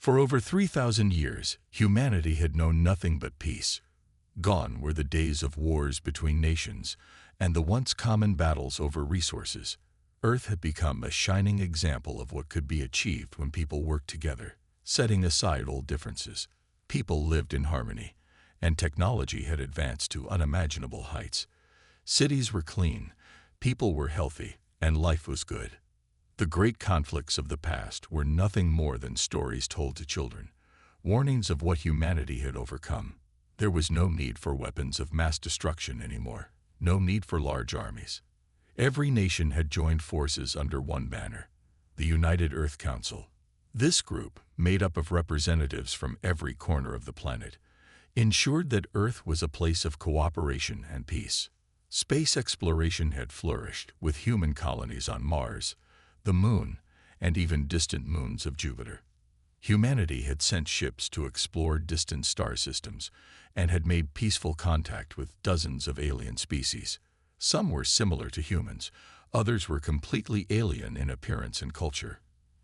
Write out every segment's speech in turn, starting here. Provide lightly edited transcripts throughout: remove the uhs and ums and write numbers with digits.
For over 3,000 years, humanity had known nothing but peace. Gone were the days of wars between nations and the once common battles over resources. Earth had become a shining example of what could be achieved when people worked together, setting aside old differences. People lived in harmony, and technology had advanced to unimaginable heights. Cities were clean, people were healthy, and life was good. The great conflicts of the past were nothing more than stories told to children, warnings of what humanity had overcome. There was no need for weapons of mass destruction anymore, no need for large armies. Every nation had joined forces under one banner, the United Earth Council. This group, made up of representatives from every corner of the planet, ensured that Earth was a place of cooperation and peace. Space exploration had flourished, with human colonies on Mars, the Moon, and even distant moons of Jupiter. Humanity had sent ships to explore distant star systems and had made peaceful contact with dozens of alien species. Some were similar to humans, others were completely alien in appearance and culture.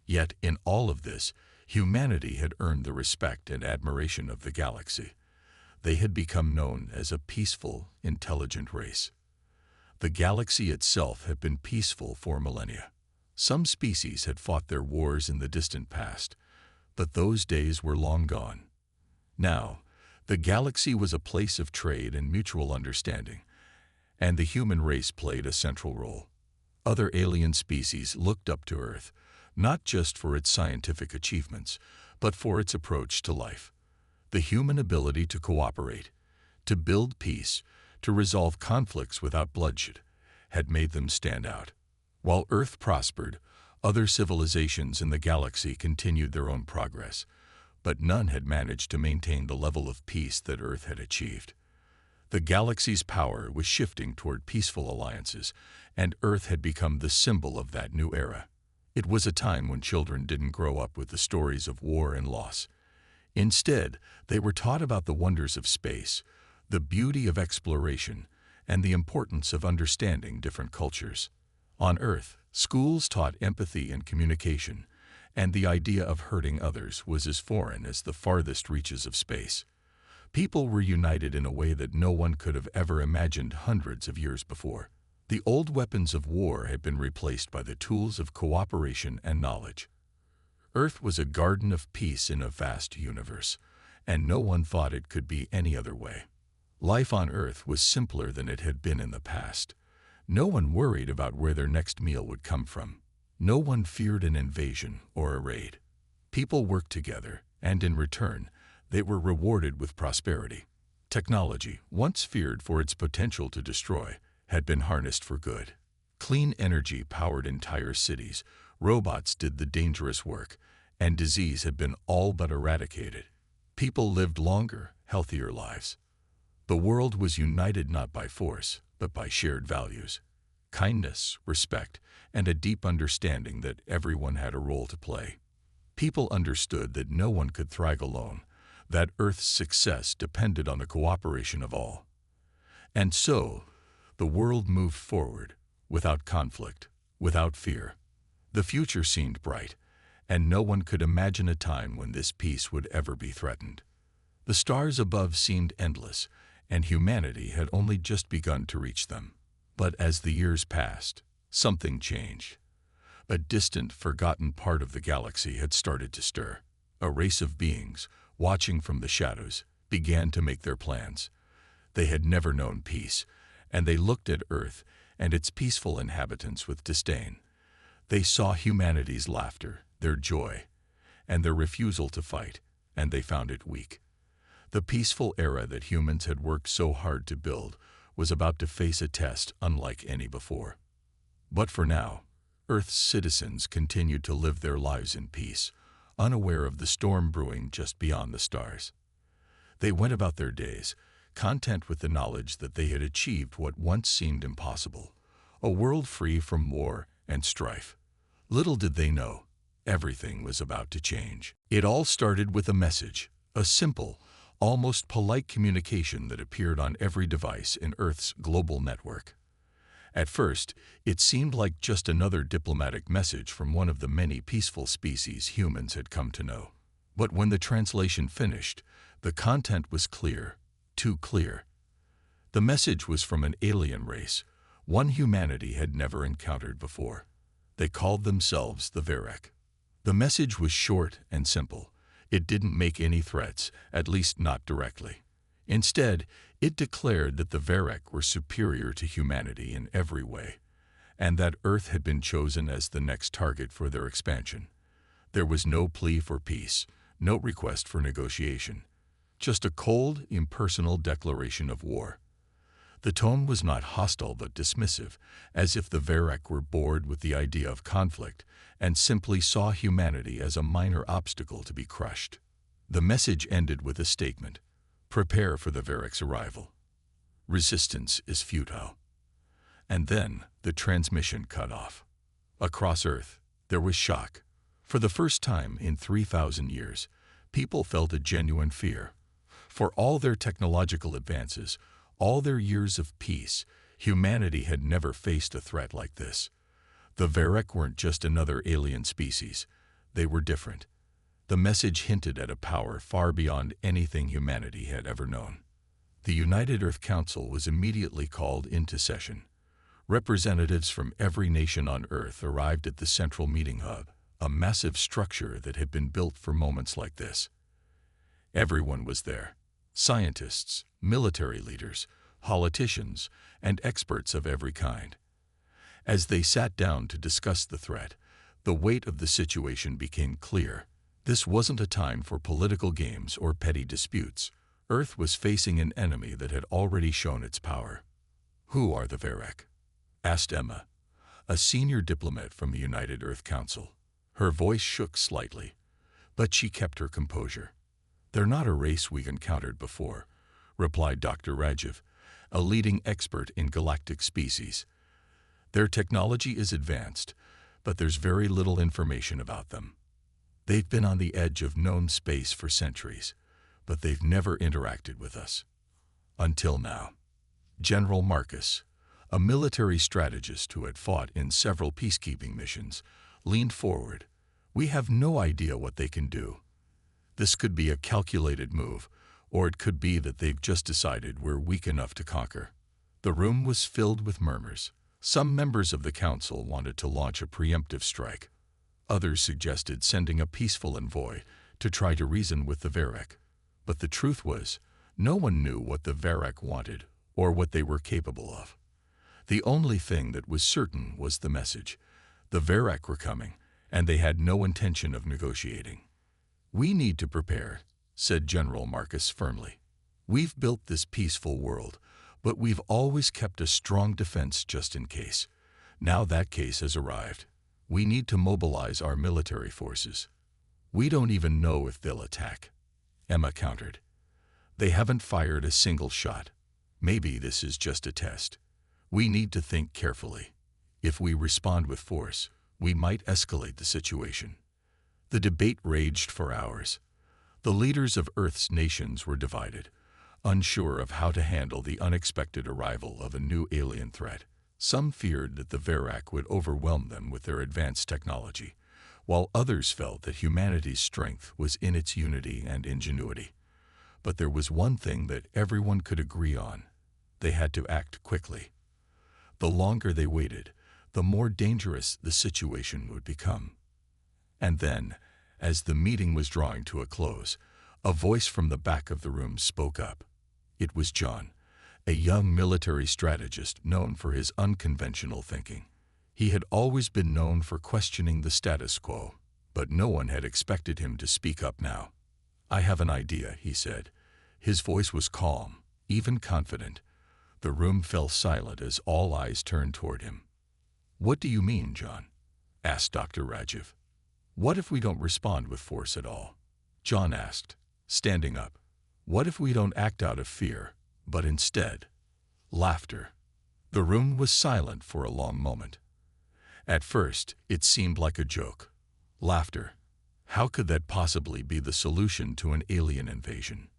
Yet, in all of this, humanity had earned the respect and admiration of the galaxy. They had become known as a peaceful, intelligent race. The galaxy itself had been peaceful for millennia. Some species had fought their wars in the distant past, but those days were long gone. Now, the galaxy was a place of trade and mutual understanding, and the human race played a central role. Other alien species looked up to Earth, not just for its scientific achievements, but for its approach to life. The human ability to cooperate, to build peace, to resolve conflicts without bloodshed, had made them stand out. While Earth prospered, other civilizations in the galaxy continued their own progress, but none had managed to maintain the level of peace that Earth had achieved. The galaxy's power was shifting toward peaceful alliances, and Earth had become the symbol of that new era. It was a time when children didn't grow up with the stories of war and loss. Instead, they were taught about the wonders of space, the beauty of exploration, and the importance of understanding different cultures. On Earth, schools taught empathy and communication, and the idea of hurting others was as foreign as the farthest reaches of space. People were united in a way that no one could have ever imagined hundreds of years before. The old weapons of war had been replaced by the tools of cooperation and knowledge. Earth was a garden of peace in a vast universe, and no one thought it could be any other way. Life on Earth was simpler than it had been in the past. No one worried about where their next meal would come from. No one feared an invasion or a raid. People worked together, and in return, they were rewarded with prosperity. Technology, once feared for its potential to destroy, had been harnessed for good. Clean energy powered entire cities, robots did the dangerous work, and disease had been all but eradicated. People lived longer, healthier lives. The world was united not by force, but by shared values. Kindness, respect, and a deep understanding that everyone had a role to play. People understood that no one could thrive alone, that Earth's success depended on the cooperation of all. And so, the world moved forward, without conflict, without fear. The future seemed bright, and no one could imagine a time when this peace would ever be threatened. The stars above seemed endless, and humanity had only just begun to reach them. But as the years passed, something changed. A distant, forgotten part of the galaxy had started to stir. A race of beings, watching from the shadows, began to make their plans. They had never known peace, and they looked at Earth and its peaceful inhabitants with disdain. They saw humanity's laughter, their joy, and their refusal to fight, and they found it weak. The peaceful era that humans had worked so hard to build was about to face a test unlike any before. But for now, Earth's citizens continued to live their lives in peace, unaware of the storm brewing just beyond the stars. They went about their days, content with the knowledge that they had achieved what once seemed impossible, a world free from war and strife. Little did they know, everything was about to change. It all started with a message, a simple, almost polite communication that appeared on every device in Earth's global network. At first, it seemed like just another diplomatic message from one of the many peaceful species humans had come to know. But when the translation finished, the content was clear, too clear. The message was from an alien race, one humanity had never encountered before. They called themselves the Varek. The message was short and simple. It didn't make any threats, at least not directly. Instead, it declared that the Varek were superior to humanity in every way, and that Earth had been chosen as the next target for their expansion. There was no plea for peace, no request for negotiation, just a cold, impersonal declaration of war. The tone was not hostile but dismissive, as if the Varek were bored with the idea of conflict and simply saw humanity as a minor obstacle to be crushed. The message ended with a statement: "Prepare for the Varek's arrival. Resistance is futile." And then the transmission cut off. Across Earth, there was shock. For the first time in 3,000 years, people felt a genuine fear. For all their technological advances, all their years of peace, humanity had never faced a threat like this. The Varek weren't just another alien species. They were different. The message hinted at a power far beyond anything humanity had ever known. The United Earth Council was immediately called into session. Representatives from every nation on Earth arrived at the central meeting hub, a massive structure that had been built for moments like this. Everyone was there: scientists, military leaders, politicians, and experts of every kind. As they sat down to discuss the threat, the weight of the situation became clear. This wasn't a time for political games or petty disputes. Earth was facing an enemy that had already shown its power. "Who are the Varek?" asked Emma, a senior diplomat from the United Earth Council. Her voice shook slightly, but she kept her composure. "They're not a race we've encountered before," replied Dr. Rajiv, a leading expert in galactic species. "Their technology is advanced, but there's very little information about them. They've been on the edge of known space for centuries, but they've never interacted with us. Until now." General Marcus, a military strategist who had fought in several peacekeeping missions, leaned forward. "We have no idea what they can do. This could be a calculated move, or it could be that they've just decided we're weak enough to conquer." The room was filled with murmurs. Some members of the council wanted to launch a preemptive strike. Others suggested sending a peaceful envoy to try to reason with the Varek. But the truth was, no one knew what the Varek wanted or what they were capable of. The only thing that was certain was the message. The Varek were coming, and they had no intention of negotiating. "We need to prepare," said General Marcus firmly. "We've built this peaceful world, but we've always kept a strong defense just in case. Now that case has arrived. We need to mobilize our military forces." "We don't even know if they'll attack," Emma countered. "They haven't fired a single shot. Maybe this is just a test. We need to think carefully. If we respond with force, we might escalate the situation." The debate raged for hours. The leaders of Earth's nations were divided, unsure of how to handle the unexpected arrival of a new alien threat. Some feared that the Varek would overwhelm them with their advanced technology, while others felt that humanity's strength was in its unity and ingenuity. But there was one thing that everyone could agree on: they had to act quickly. The longer they waited, the more dangerous the situation would become. And then, as the meeting was drawing to a close, a voice from the back of the room spoke up. It was John, a young military strategist known for his unconventional thinking. He had always been known for questioning the status quo, but no one had expected him to speak up now. "I have an idea," he said. His voice was calm, even confident. The room fell silent as all eyes turned toward him. "What do you mean, John?" asked Dr. Rajiv. "What if we don't respond with force at all?" John asked, standing up. "What if we don't act out of fear, but instead, laughter?" The room was silent for a long moment. At first, it seemed like a joke. Laughter. How could that possibly be the solution to an alien invasion?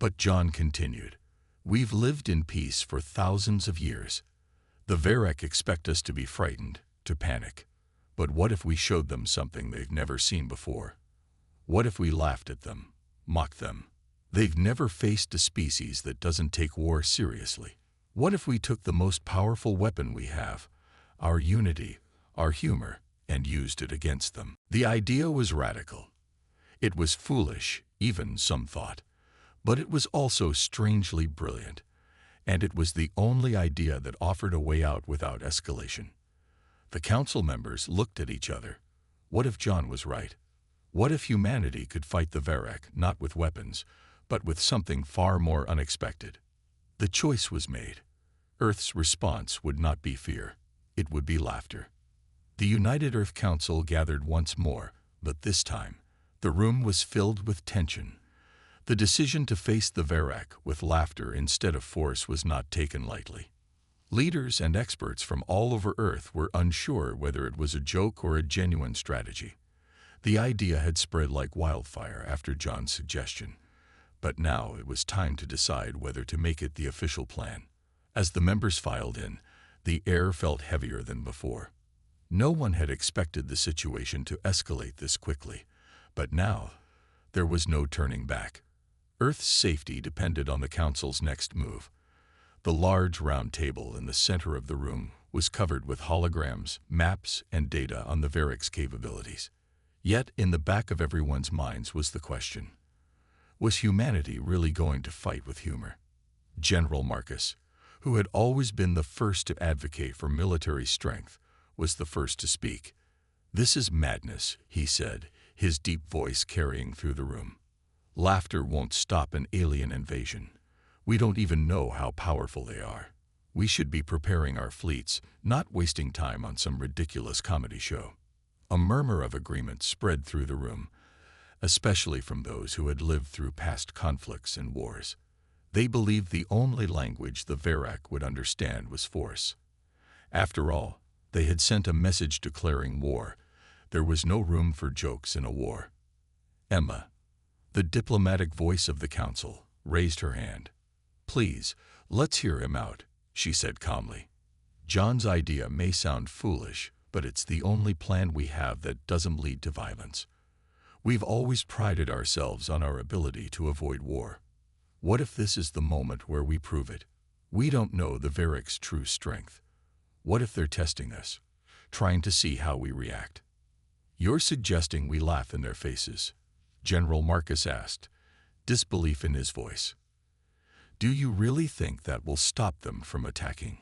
But John continued. "We've lived in peace for thousands of years. The Varek expect us to be frightened, to panic. But what if we showed them something they've never seen before? What if we laughed at them, mocked them? They've never faced a species that doesn't take war seriously. What if we took the most powerful weapon we have, our unity, our humor, and used it against them? The idea was radical. It was foolish, even some thought, but it was also strangely brilliant, and it was the only idea that offered a way out without escalation. The council members looked at each other. What if John was right? What if humanity could fight the Varrock not with weapons, but with something far more unexpected? The choice was made. Earth's response would not be fear. It would be laughter. The United Earth Council gathered once more, but this time, the room was filled with tension. The decision to face the Varrock with laughter instead of force was not taken lightly. Leaders and experts from all over Earth were unsure whether it was a joke or a genuine strategy. The idea had spread like wildfire after John's suggestion, but now it was time to decide whether to make it the official plan. As the members filed in, the air felt heavier than before. No one had expected the situation to escalate this quickly, but now there was no turning back. Earth's safety depended on the Council's next move. The large round table in the center of the room was covered with holograms, maps, and data on the Varrock's capabilities. Yet in the back of everyone's minds was the question: was humanity really going to fight with humor? General Marcus, who had always been the first to advocate for military strength, was the first to speak. "This is madness," he said, his deep voice carrying through the room. "Laughter won't stop an alien invasion. We don't even know how powerful they are. We should be preparing our fleets, not wasting time on some ridiculous comedy show." A murmur of agreement spread through the room, especially from those who had lived through past conflicts and wars. They believed the only language the Varrock would understand was force. After all, they had sent a message declaring war. There was no room for jokes in a war. Emma, the diplomatic voice of the council, raised her hand. "Please, let's hear him out," she said calmly. "John's idea may sound foolish, but it's the only plan we have that doesn't lead to violence. We've always prided ourselves on our ability to avoid war. What if this is the moment where we prove it? We don't know the Varrock's true strength. What if they're testing us, trying to see how we react?" "You're suggesting we laugh in their faces?" General Marcus asked, disbelief in his voice. "Do you really think that will stop them from attacking?"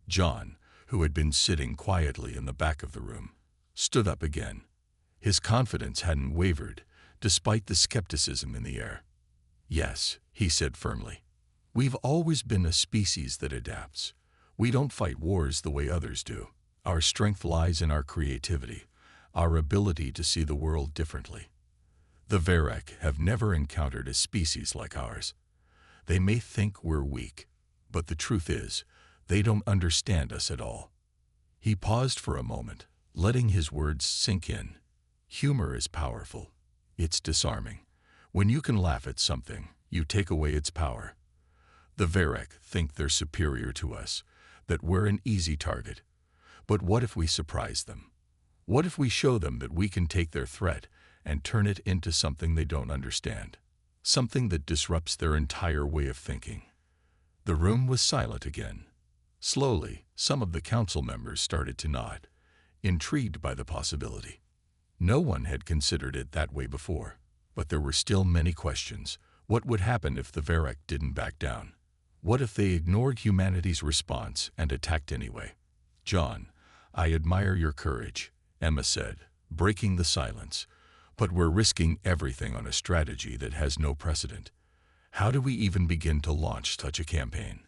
John, who had been sitting quietly in the back of the room, stood up again. His confidence hadn't wavered, despite the skepticism in the air. "Yes," he said firmly. "We've always been a species that adapts. We don't fight wars the way others do. Our strength lies in our creativity, our ability to see the world differently. The Varrock have never encountered a species like ours. They may think we're weak, but the truth is, they don't understand us at all." He paused for a moment, letting his words sink in. Humor is powerful. It's disarming. When you can laugh at something, you take away its power. The Varrock think they're superior to us, that we're an easy target. But what if we surprise them? What if we show them that we can take their threat and turn it into something they don't understand? Something that disrupts their entire way of thinking. The room was silent again. Slowly, some of the council members started to nod, intrigued by the possibility. No one had considered it that way before, but there were still many questions. What would happen if the Varrock didn't back down? What if they ignored humanity's response and attacked anyway? "John, I admire your courage," Emma said, breaking the silence. "But we're risking everything on a strategy that has no precedent. How do we even begin to launch such a campaign?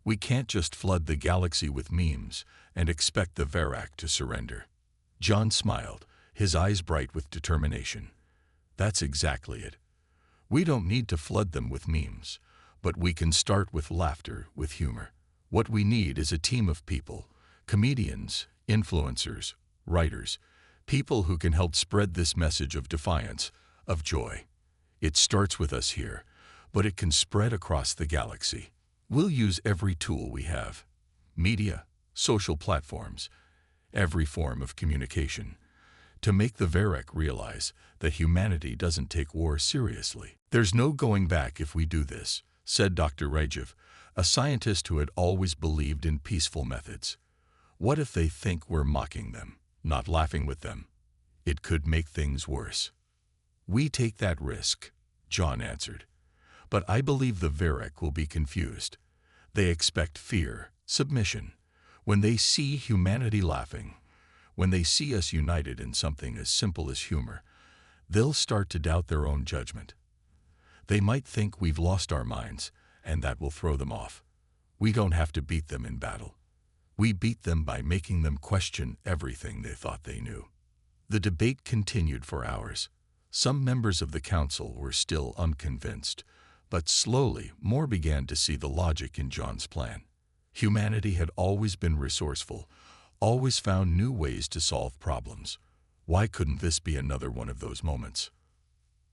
We can't just flood the galaxy with memes and expect the Varrock to surrender." John smiled, his eyes bright with determination. "That's exactly it. We don't need to flood them with memes, but we can start with laughter, with humor. What we need is a team of people, comedians, influencers, writers, people who can help spread this message of defiance, of joy. It starts with us here, but it can spread across the galaxy. We'll use every tool we have: media, social platforms, every form of communication, to make the Varek realize that humanity doesn't take war seriously. "There's no going back if we do this," said Dr. Rajiv, a scientist who had always believed in peaceful methods. "What if they think we're mocking them, not laughing with them? It could make things worse." "We take that risk," John answered. "But I believe the Varek will be confused. They expect fear, submission. When they see humanity laughing, when they see us united in something as simple as humor, they'll start to doubt their own judgment. They might think we've lost our minds, and that will throw them off. We don't have to beat them in battle. We beat them by making them question everything they thought they knew." The debate continued for hours. Some members of the council were still unconvinced, but slowly more began to see the logic in John's plan. Humanity had always been resourceful, always found new ways to solve problems. Why couldn't this be another one of those moments?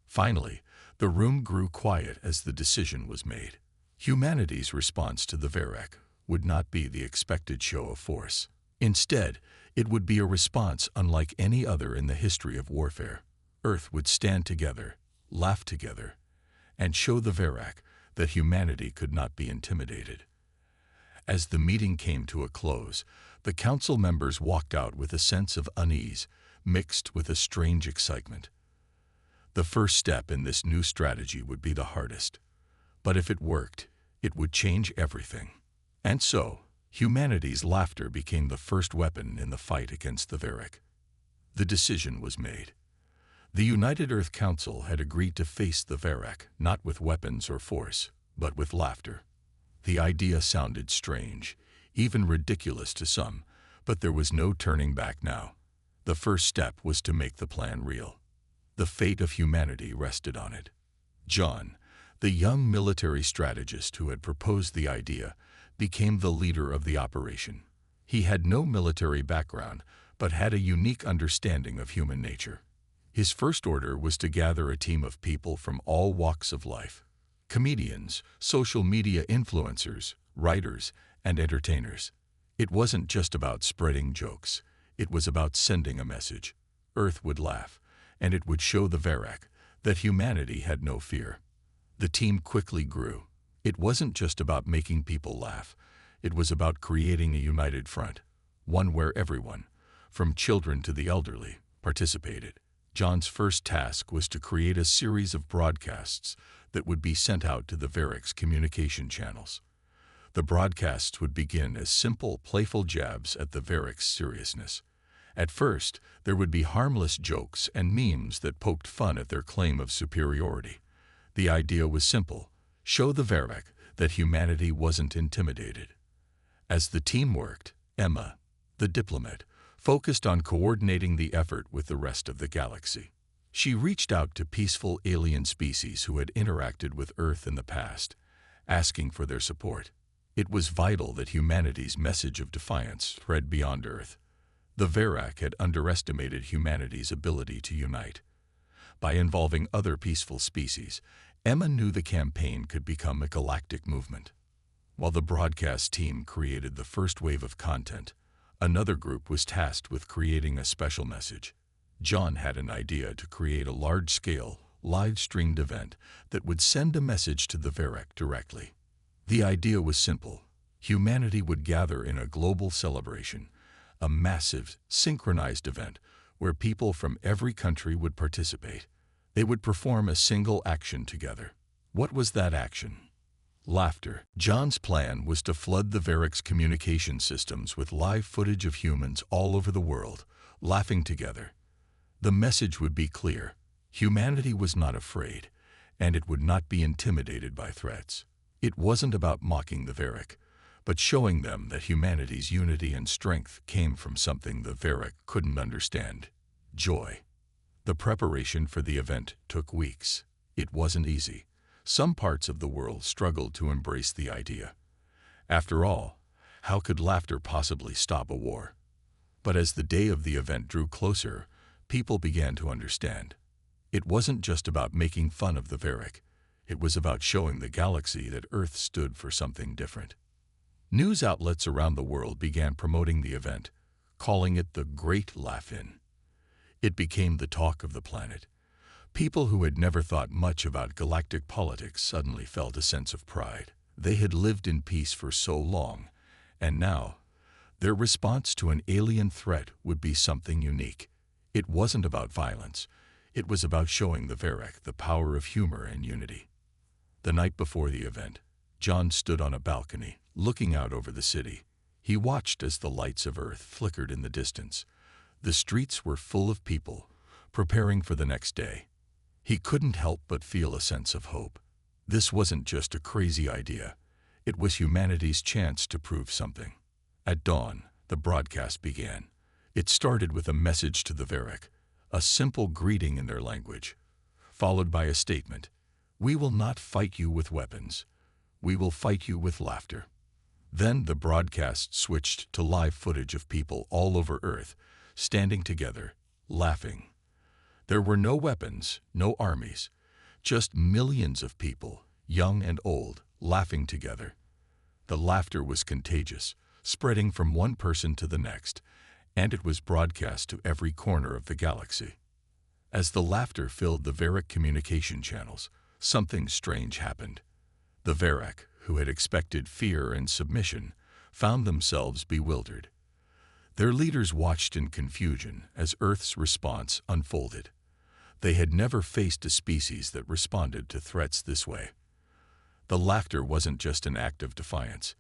Finally, the room grew quiet as the decision was made. Humanity's response to the Varek would not be the expected show of force. Instead, it would be a response unlike any other in the history of warfare. Earth would stand together, laugh together, and show the Varek that humanity could not be intimidated. As the meeting came to a close, the council members walked out with a sense of unease, mixed with a strange excitement. The first step in this new strategy would be the hardest, but if it worked, it would change everything. And so, humanity's laughter became the first weapon in the fight against the Varek. The decision was made. The United Earth Council had agreed to face the Varek, not with weapons or force, but with laughter. The idea sounded strange, even ridiculous to some, but there was no turning back now. The first step was to make the plan real. The fate of humanity rested on it. John, the young military strategist who had proposed the idea, became the leader of the operation. He had no military background, but had a unique understanding of human nature. His first order was to gather a team of people from all walks of life: comedians, social media influencers, writers, and entertainers. It wasn't just about spreading jokes. It was about sending a message. Earth would laugh, and it would show the Varek that humanity had no fear. The team quickly grew. It wasn't just about making people laugh. It was about creating a united front, one where everyone, from children to the elderly, participated. John's first task was to create a series of broadcasts that would be sent out to the Varek's communication channels. The broadcasts would begin as simple, playful jabs at the Varek's seriousness. At first, there would be harmless jokes and memes that poked fun at their claim of superiority. The idea was simple: show the Varek that humanity wasn't intimidated. As the team worked, Emma, the diplomat, focused on coordinating the effort with the rest of the galaxy. She reached out to peaceful alien species who had interacted with Earth in the past, asking for their support. It was vital that humanity's message of defiance spread beyond Earth. The Varek had underestimated humanity's ability to unite. By involving other peaceful species, Emma knew the campaign could become a galactic movement. While the broadcast team created the first wave of content, another group was tasked with creating a special message. John had an idea to create a large-scale, live-streamed event that would send a message to the Varek directly. The idea was simple. Humanity would gather in a global celebration, a massive, synchronized event where people from every country would participate. They would perform a single action together. What was that action? Laughter. John's plan was to flood the Varek's communication systems with live footage of humans all over the world, laughing together. The message would be clear: humanity was not afraid, and it would not be intimidated by threats. It wasn't about mocking the Varek, but showing them that humanity's unity and strength came from something the Varek couldn't understand: joy. The preparation for the event took weeks. It wasn't easy. Some parts of the world struggled to embrace the idea. After all, how could laughter possibly stop a war? But as the day of the event drew closer, people began to understand. It wasn't just about making fun of the Varek. It was about showing the galaxy that Earth stood for something different. News outlets around the world began promoting the event, calling it the Great Laugh-In. It became the talk of the planet. People who had never thought much about galactic politics suddenly felt a sense of pride. They had lived in peace for so long, and now, their response to an alien threat would be something unique. It wasn't about violence. It was about showing the Varek the power of humor and unity. The night before the event, John stood on a balcony, looking out over the city. He watched as the lights of Earth flickered in the distance. The streets were full of people, preparing for the next day. He couldn't help but feel a sense of hope. This wasn't just a crazy idea. It was humanity's chance to prove something. At dawn, the broadcast began. It started with a message to the Varek, a simple greeting in their language, followed by a statement: "We will not fight you with weapons. We will fight you with laughter." Then the broadcast switched to live footage of people all over Earth, standing together, laughing. There were no weapons, no armies, just millions of people, young and old, laughing together. The laughter was contagious, spreading from one person to the next, and it was broadcast to every corner of the galaxy. As the laughter filled the Varek communication channels, something strange happened. The Varek, who had expected fear and submission, found themselves bewildered. Their leaders watched in confusion as Earth's response unfolded. They had never faced a species that responded to threats this way. The laughter wasn't just an act of defiance.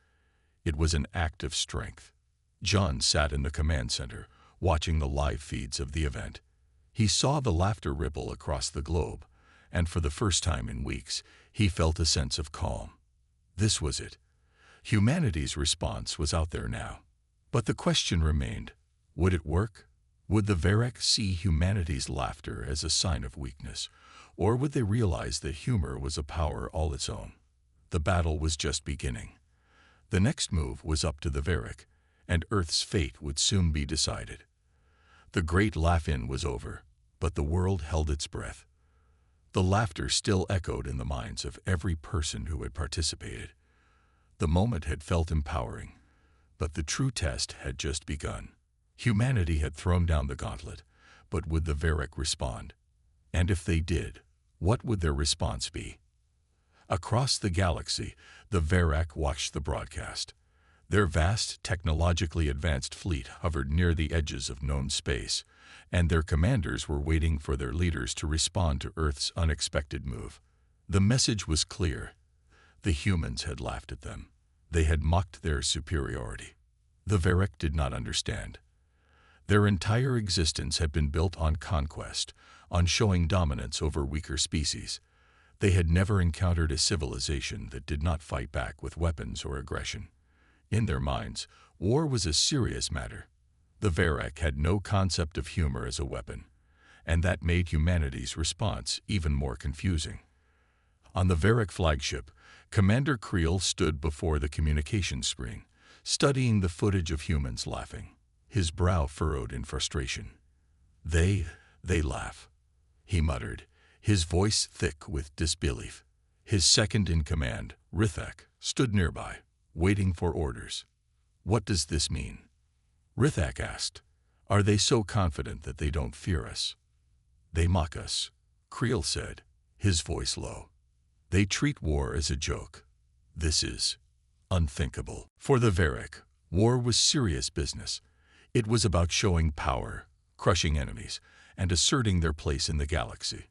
It was an act of strength. John sat in the command center, watching the live feeds of the event. He saw the laughter ripple across the globe, and for the first time in weeks, he felt a sense of calm. This was it. Humanity's response was out there now. But the question remained, would it work? Would the Varek see humanity's laughter as a sign of weakness, or would they realize that humor was a power all its own? The battle was just beginning. The next move was up to the Varek, and Earth's fate would soon be decided. The great laugh-in was over, but the world held its breath. The laughter still echoed in the minds of every person who had participated. The moment had felt empowering, but the true test had just begun. Humanity had thrown down the gauntlet, but would the Varek respond? And if they did, what would their response be? Across the galaxy, the Varek watched the broadcast. Their vast, technologically advanced fleet hovered near the edges of known space, and their commanders were waiting for their leaders to respond to Earth's unexpected move. The message was clear. The humans had laughed at them. They had mocked their superiority. The Varek did not understand. Their entire existence had been built on conquest, on showing dominance over weaker species. They had never encountered a civilization that did not fight back with weapons or aggression. In their minds, war was a serious matter. The Varek had no concept of humor as a weapon, and that made humanity's response even more confusing. On the Varek flagship, Commander Creel stood before the communication screen, studying the footage of humans laughing. His brow furrowed in frustration. They laugh," he muttered, his voice thick with disbelief. His second-in-command, Rithak, stood nearby, waiting for orders. "What does this mean?" Rithak asked. "Are they so confident that they don't fear us?" "They mock us," Creel said, his voice low. "They treat war as a joke. This is unthinkable." For the Varek, war was serious business. It was about showing power, crushing enemies, and asserting their place in the galaxy.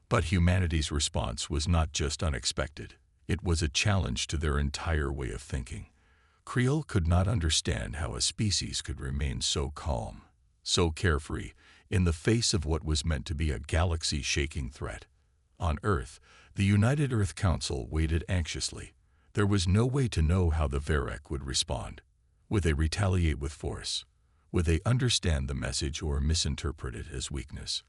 But humanity's response was not just unexpected. It was a challenge to their entire way of thinking. Creel could not understand how a species could remain so calm, so carefree, in the face of what was meant to be a galaxy-shaking threat. On Earth, the United Earth Council waited anxiously. There was no way to know how the Varek would respond. Would they retaliate with force? Would they understand the message or misinterpret it as weakness?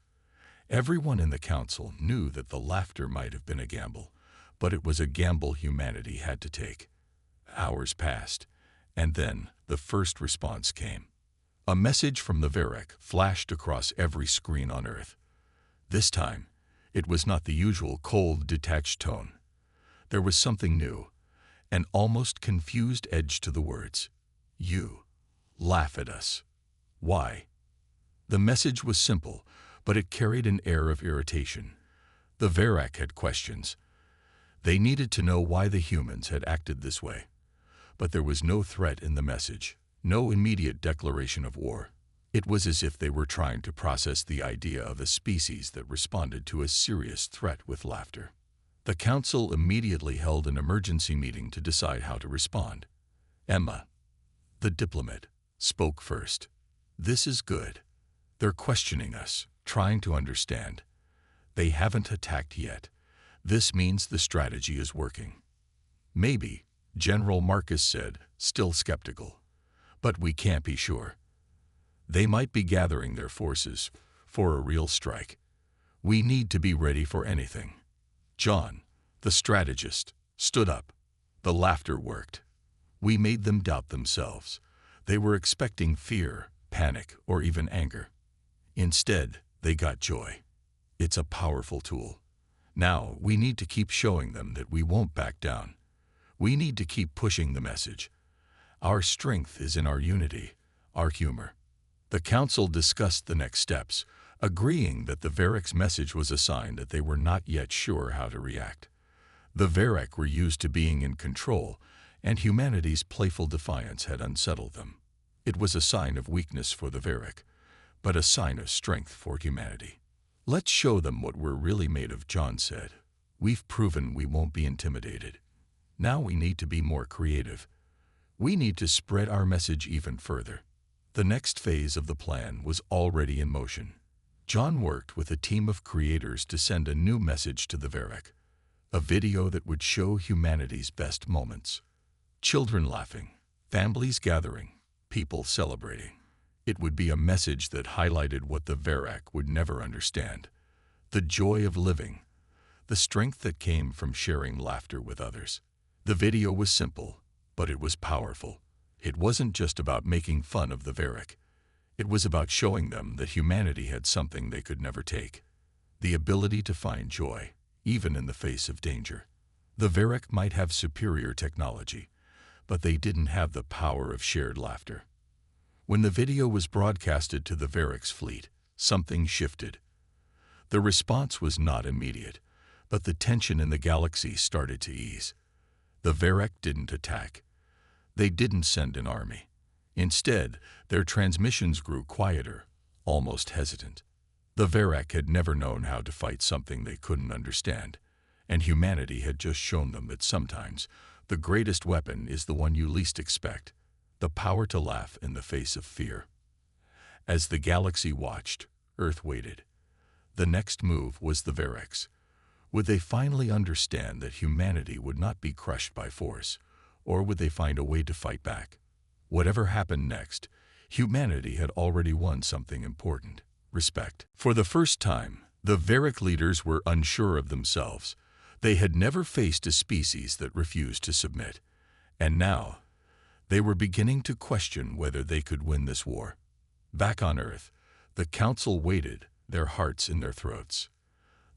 Everyone in the council knew that the laughter might have been a gamble, but it was a gamble humanity had to take. Hours passed, and then the first response came. A message from the Varek flashed across every screen on Earth. This time, it was not the usual cold, detached tone. There was something new, an almost confused edge to the words. "You laugh at us. Why?" The message was simple, but it carried an air of irritation. The Varak had questions. They needed to know why the humans had acted this way. But there was no threat in the message, no immediate declaration of war. It was as if they were trying to process the idea of a species that responded to a serious threat with laughter. The council immediately held an emergency meeting to decide how to respond. Emma, the diplomat, spoke first. "This is good. They're questioning us, trying to understand. They haven't attacked yet. This means the strategy is working." "Maybe," General Marcus said, still skeptical. "But we can't be sure. They might be gathering their forces for a real strike. We need to be ready for anything." John, the strategist, stood up. The laughter worked. "We made them doubt themselves. They were expecting fear, panic, or even anger. Instead, they got joy. It's a powerful tool. Now, we need to keep showing them that we won't back down. We need to keep pushing the message. Our strength is in our unity, our humor." The council discussed the next steps, agreeing that the Varak's message was a sign that they were not yet sure how to react. The Varak were used to being in control, and humanity's playful defiance had unsettled them. It was a sign of weakness for the Varak, but a sign of strength for humanity. "Let's show them what we're really made of," John said. "We've proven we won't be intimidated. Now we need to be more creative. We need to spread our message even further." The next phase of the plan was already in motion. John worked with a team of creators to send a new message to the Varak, a video that would show humanity's best moments. Children laughing, families gathering, people celebrating. It would be a message that highlighted what the Varak would never understand: the joy of living, the strength that came from sharing laughter with others. The video was simple, but it was powerful. It wasn't just about making fun of the Varak. It was about showing them that humanity had something they could never take: the ability to find joy, even in the face of danger. The Varak might have superior technology, but they didn't have the power of shared laughter. When the video was broadcasted to the Varak's fleet, something shifted. The response was not immediate, but the tension in the galaxy started to ease. The Varak didn't attack. They didn't send an army. Instead, their transmissions grew quieter, almost hesitant. The Varak had never known how to fight something they couldn't understand, and humanity had just shown them that sometimes the greatest weapon is the one you least expect: the power to laugh in the face of fear. As the galaxy watched, Earth waited. The next move was the Varak's. Would they finally understand that humanity would not be crushed by force, or would they find a way to fight back? Whatever happened next, humanity had already won something important: respect. For the first time, the Varak leaders were unsure of themselves. They had never faced a species that refused to submit, and now they were beginning to question whether they could win this war. Back on Earth, the council waited, their hearts in their throats.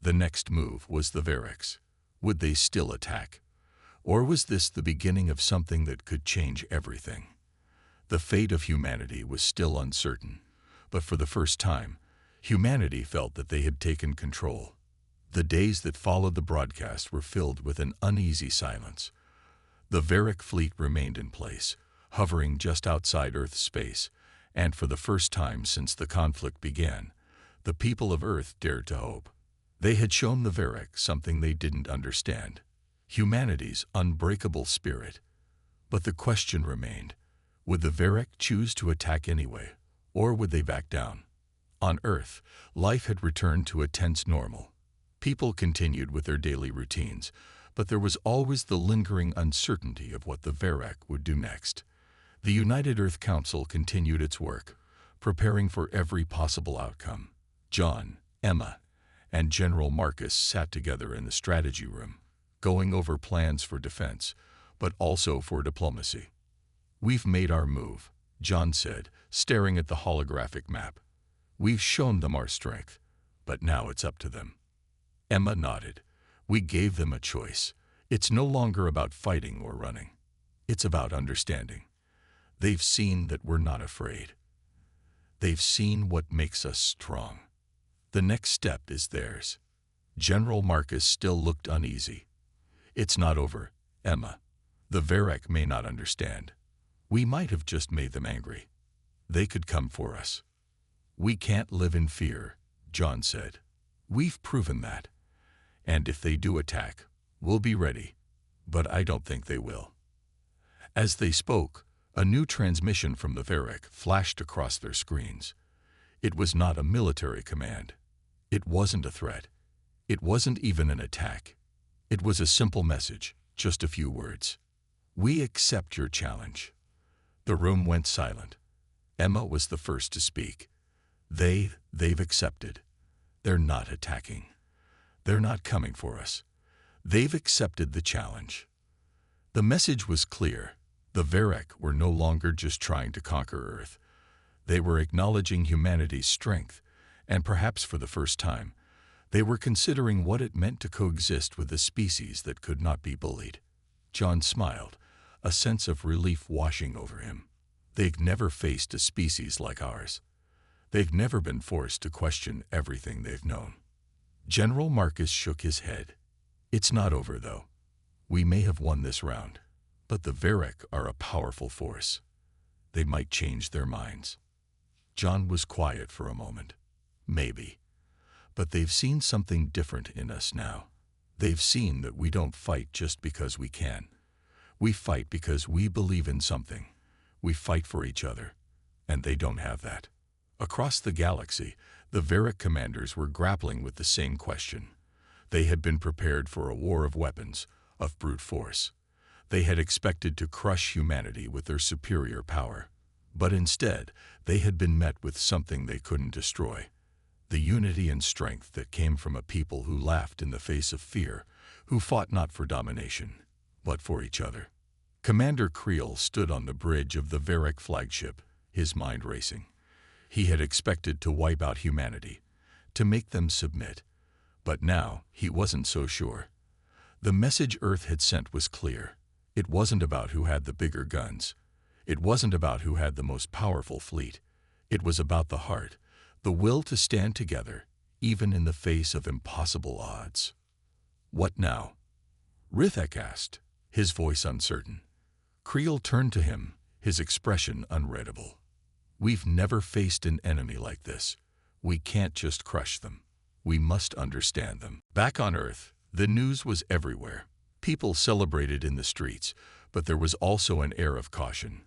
The next move was the Varak's. Would they still attack? Or was this the beginning of something that could change everything? The fate of humanity was still uncertain, but for the first time, humanity felt that they had taken control. The days that followed the broadcast were filled with an uneasy silence. The Varak fleet remained in place, hovering just outside Earth's space, and for the first time since the conflict began, the people of Earth dared to hope. They had shown the Varak something they didn't understand: humanity's unbreakable spirit. But the question remained: would the Varak choose to attack anyway, or would they back down? On Earth, life had returned to a tense normal. People continued with their daily routines, but there was always the lingering uncertainty of what the Varak would do next. The United Earth Council continued its work, preparing for every possible outcome. John, Emma, and General Marcus sat together in the strategy room, going over plans for defense, but also for diplomacy. "We've made our move," John said, staring at the holographic map. "We've shown them our strength, but now it's up to them." Emma nodded. "We gave them a choice. It's no longer about fighting or running. It's about understanding. They've seen that we're not afraid. They've seen what makes us strong." The next step is theirs. General Marcus still looked uneasy. It's not over, Emma. The Varek may not understand. We might have just made them angry. They could come for us. We can't live in fear, John said. We've proven that. And if they do attack, we'll be ready. But I don't think they will. As they spoke, a new transmission from the Varek flashed across their screens. It was not a military command. It wasn't a threat. It wasn't even an attack. It was a simple message, just a few words. We accept your challenge. The room went silent. Emma was the first to speak. They've accepted. They're not attacking. They're not coming for us. They've accepted the challenge. The message was clear. The Varek were no longer just trying to conquer Earth. They were acknowledging humanity's strength, and perhaps for the first time, they were considering what it meant to coexist with a species that could not be bullied. John smiled, a sense of relief washing over him. They've never faced a species like ours. They've never been forced to question everything they've known. General Marcus shook his head. It's not over, though. We may have won this round, but the Varek are a powerful force. They might change their minds. John was quiet for a moment. Maybe. But they've seen something different in us now. They've seen that we don't fight just because we can. We fight because we believe in something. We fight for each other. And they don't have that. Across the galaxy, the Varek commanders were grappling with the same question. They had been prepared for a war of weapons, of brute force. They had expected to crush humanity with their superior power. But instead, they had been met with something they couldn't destroy. The unity and strength that came from a people who laughed in the face of fear, who fought not for domination, but for each other. Commander Creel stood on the bridge of the Varek flagship, his mind racing. He had expected to wipe out humanity, to make them submit. But now, he wasn't so sure. The message Earth had sent was clear. It wasn't about who had the bigger guns. It wasn't about who had the most powerful fleet. It was about the heart, the will to stand together, even in the face of impossible odds. What now? Rithek asked, his voice uncertain. Creel turned to him, his expression unreadable. We've never faced an enemy like this. We can't just crush them. We must understand them. Back on Earth, the news was everywhere. People celebrated in the streets, but there was also an air of caution.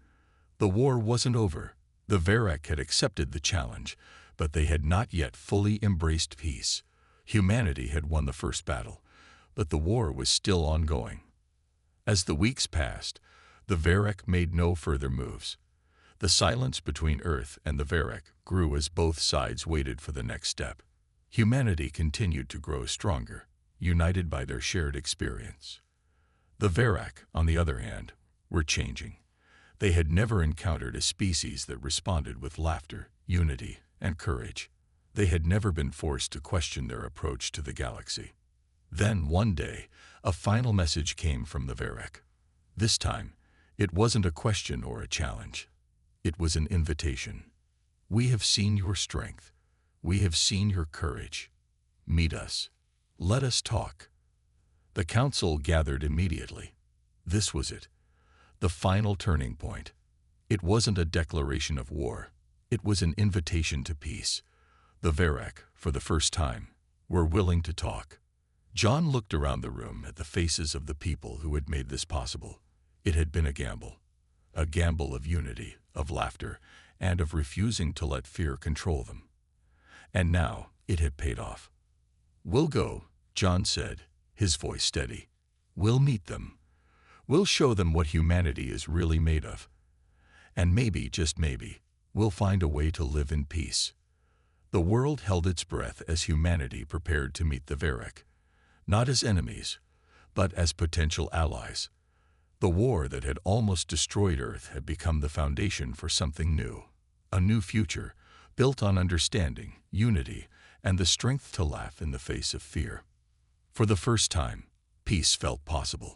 The war wasn't over. The Varek had accepted the challenge, but they had not yet fully embraced peace. Humanity had won the first battle, but the war was still ongoing. As the weeks passed, the Varek made no further moves. The silence between Earth and the Varek grew as both sides waited for the next step. Humanity continued to grow stronger, united by their shared experience. The Varek, on the other hand, were changing. They had never encountered a species that responded with laughter, unity, and courage. They had never been forced to question their approach to the galaxy. Then, one day, a final message came from the Varek. This time, it wasn't a question or a challenge. It was an invitation. We have seen your strength. We have seen your courage. Meet us. Let us talk. The council gathered immediately. This was it. The final turning point. It wasn't a declaration of war. It was an invitation to peace. The Varek, for the first time, were willing to talk. John looked around the room at the faces of the people who had made this possible. It had been a gamble of unity, of laughter, and of refusing to let fear control them. And now it had paid off. We'll go, John said, his voice steady. We'll meet them. We'll show them what humanity is really made of. And maybe, just maybe, we'll find a way to live in peace. The world held its breath as humanity prepared to meet the Varek, not as enemies, but as potential allies. The war that had almost destroyed Earth had become the foundation for something new, a new future, built on understanding, unity, and the strength to laugh in the face of fear. For the first time, peace felt possible.